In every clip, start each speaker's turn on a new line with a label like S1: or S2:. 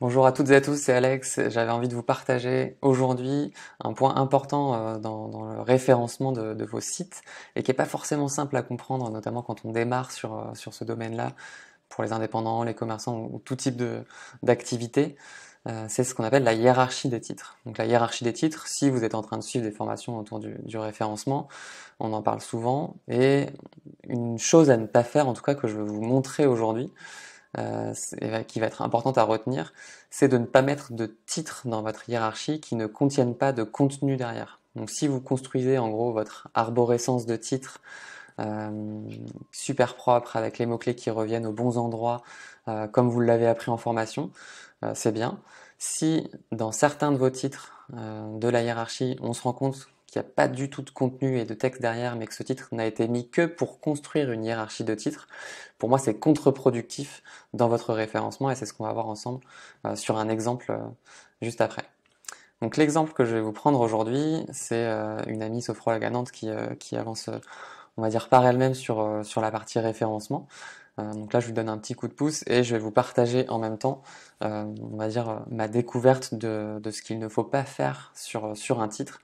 S1: Bonjour à toutes et à tous, c'est Alex. J'avais envie de vous partager aujourd'hui un point important dans le référencement de vos sites et qui n'est pas forcément simple à comprendre, notamment quand on démarre sur ce domaine-là, pour les indépendants, les commerçants ou tout type d'activité. C'est ce qu'on appelle la hiérarchie des titres. Donc la hiérarchie des titres, si vous êtes en train de suivre des formations autour du référencement, on en parle souvent. Et une chose à ne pas faire, en tout cas que je vais vous montrer aujourd'hui, qui va être importante à retenir, c'est de ne pas mettre de titres dans votre hiérarchie qui ne contiennent pas de contenu derrière. Donc si vous construisez en gros votre arborescence de titres super propre avec les mots-clés qui reviennent aux bons endroits, comme vous l'avez appris en formation, c'est bien. Si dans certains de vos titres de la hiérarchie, on se rend compte qu'il n'y a pas du tout de contenu et de texte derrière, mais que ce titre n'a été mis que pour construire une hiérarchie de titres, pour moi c'est contre-productif dans votre référencement et c'est ce qu'on va voir ensemble sur un exemple juste après. Donc l'exemple que je vais vous prendre aujourd'hui, c'est une amie sophrologue à Nantes qui avance, on va dire par elle-même sur la partie référencement. Donc là, je vous donne un petit coup de pouce et je vais vous partager en même temps, on va dire, ma découverte de ce qu'il ne faut pas faire sur un titre.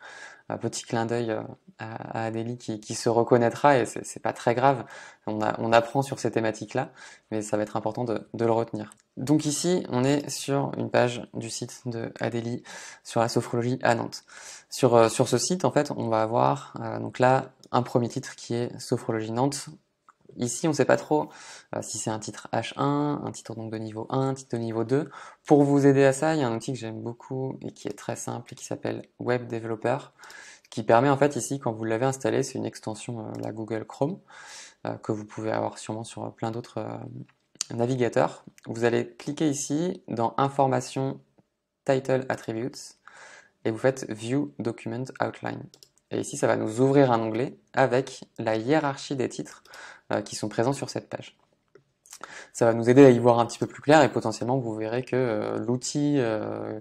S1: Un petit clin d'œil à Adélie qui se reconnaîtra et c'est pas très grave. On apprend sur ces thématiques-là, mais ça va être important de le retenir. Donc ici, on est sur une page du site de Adélie sur la sophrologie à Nantes. Sur ce site, en fait, on va avoir donc là un premier titre qui est Sophrologie Nantes. Ici, on ne sait pas trop si c'est un titre H1, un titre donc de niveau 1, un titre de niveau 2. Pour vous aider à ça, il y a un outil que j'aime beaucoup et qui est très simple et qui s'appelle Web Developer, qui permet en fait ici, quand vous l'avez installé, c'est une extension la Google Chrome, que vous pouvez avoir sûrement sur plein d'autres navigateurs. Vous allez cliquer ici dans Information Title Attributes et vous faites View Document Outline. Et ici, ça va nous ouvrir un onglet avec la hiérarchie des titres qui sont présents sur cette page. Ça va nous aider à y voir un petit peu plus clair et potentiellement vous verrez que l'outil,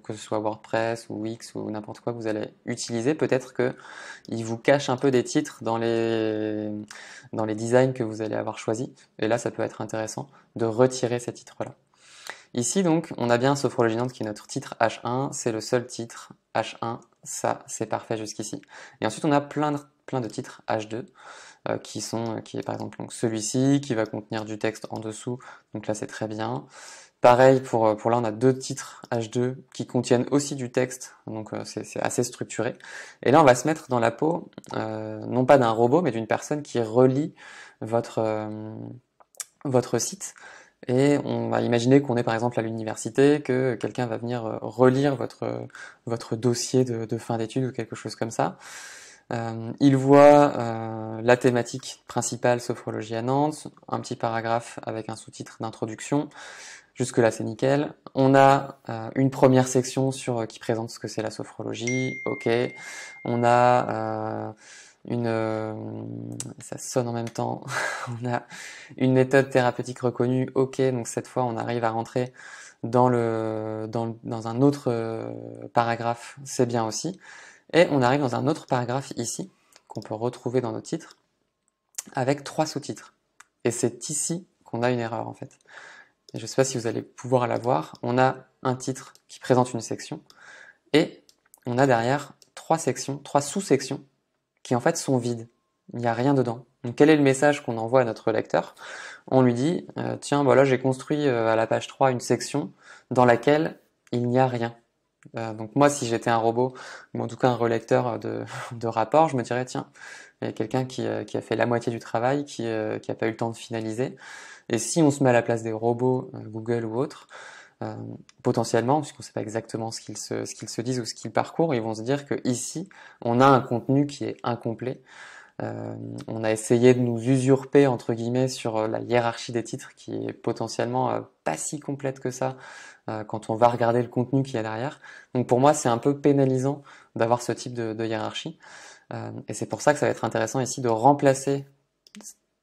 S1: que ce soit WordPress ou Wix ou n'importe quoi que vous allez utiliser, peut-être que il vous cache un peu des titres dans les designs que vous allez avoir choisis. Et là, ça peut être intéressant de retirer ces titres-là. Ici, donc, on a bien Sophrologie Nantes qui est notre titre H1, c'est le seul titre H1, ça c'est parfait jusqu'ici. Et ensuite, on a plein de titres H2 qui est par exemple celui-ci qui va contenir du texte en dessous, donc là c'est très bien. Pareil pour là, on a deux titres H2 qui contiennent aussi du texte, donc c'est assez structuré. Et là, on va se mettre dans la peau, non pas d'un robot, mais d'une personne qui relit votre site. Et on va imaginer qu'on est par exemple à l'université, que quelqu'un va venir relire votre dossier de fin d'études ou quelque chose comme ça. Il voit la thématique principale sophrologie à Nantes, un petit paragraphe avec un sous-titre d'introduction. Jusque-là, c'est nickel. On a une première section qui présente ce que c'est la sophrologie. Ok. On a ça sonne en même temps. On a une méthode thérapeutique reconnue. Ok. Donc cette fois, on arrive à rentrer dans un autre paragraphe. C'est bien aussi. Et on arrive dans un autre paragraphe ici, qu'on peut retrouver dans nos titres, avec trois sous-titres. Et c'est ici qu'on a une erreur en fait. Et je ne sais pas si vous allez pouvoir la voir. On a un titre qui présente une section, et on a derrière trois sections, trois sous-sections, qui en fait sont vides. Il n'y a rien dedans. Donc quel est le message qu'on envoie à notre lecteur? On lui dit, tiens, voilà, j'ai construit à la page 3 une section dans laquelle il n'y a rien. Donc moi, si j'étais un robot, ou en tout cas un relecteur de rapport, je me dirais, tiens, il y a quelqu'un qui a fait la moitié du travail, qui n'a pas eu le temps de finaliser. Et si on se met à la place des robots, Google ou autres, euh, potentiellement, puisqu'on ne sait pas exactement ce qu'ils se disent ou ce qu'ils parcourent, ils vont se dire que ici, on a un contenu qui est incomplet. Euh, on a essayé de nous usurper entre guillemets sur la hiérarchie des titres qui est potentiellement pas si complète que ça quand on va regarder le contenu qu'il y a derrière. Donc pour moi, c'est un peu pénalisant d'avoir ce type de hiérarchie. Et c'est pour ça que ça va être intéressant ici de remplacer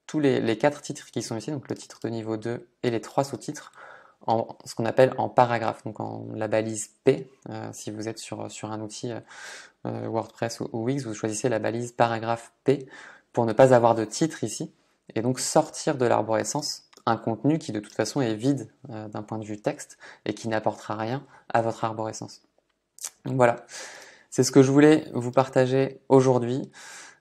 S1: tous les quatre titres qui sont ici, donc le titre de niveau 2 et les trois sous-titres, en ce qu'on appelle en paragraphe, donc en la balise P. Si vous êtes sur un outil WordPress ou Wix, vous choisissez la balise paragraphe P pour ne pas avoir de titre ici, et donc sortir de l'arborescence un contenu qui de toute façon est vide d'un point de vue texte et qui n'apportera rien à votre arborescence. Donc voilà, c'est ce que je voulais vous partager aujourd'hui.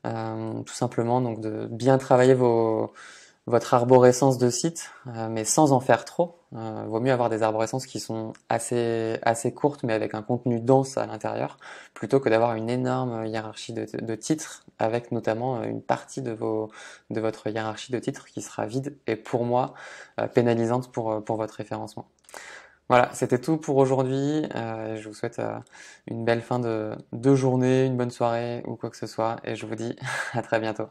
S1: Tout simplement donc de bien travailler votre arborescence de site, mais sans en faire trop. Vaut mieux avoir des arborescences qui sont assez courtes, mais avec un contenu dense à l'intérieur, plutôt que d'avoir une énorme hiérarchie de titres, avec notamment une partie de votre hiérarchie de titres qui sera vide et pour moi pénalisante pour votre référencement. Voilà, c'était tout pour aujourd'hui. Je vous souhaite une belle fin de journée, une bonne soirée ou quoi que ce soit, et je vous dis à très bientôt.